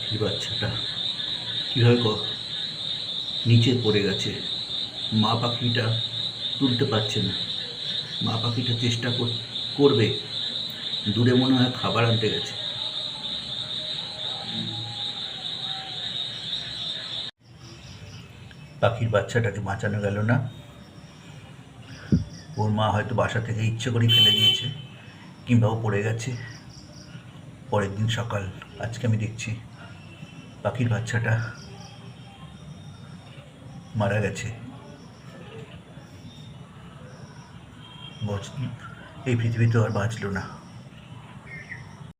পাখির বাচ্চাটা কীভাবে নিচে পড়ে গেছে। মা পাখিটা তুলতে পারছে না। মা পাখিটা চেষ্টা করবে, দূরে মনে হয় খাবার আনতে গেছে। পাখির বাচ্চাটাকে বাঁচানো গেল না। ওর মা হয়তো বাসা থেকে ইচ্ছে করেই ফেলে দিয়েছে, কিংবা ও পড়ে গেছে। পরের দিন সকাল, আজকে আমি দেখছি পাখির বাচ্চাটা মারা গেছে। এই পৃথিবীতে আর বাঁচলো না।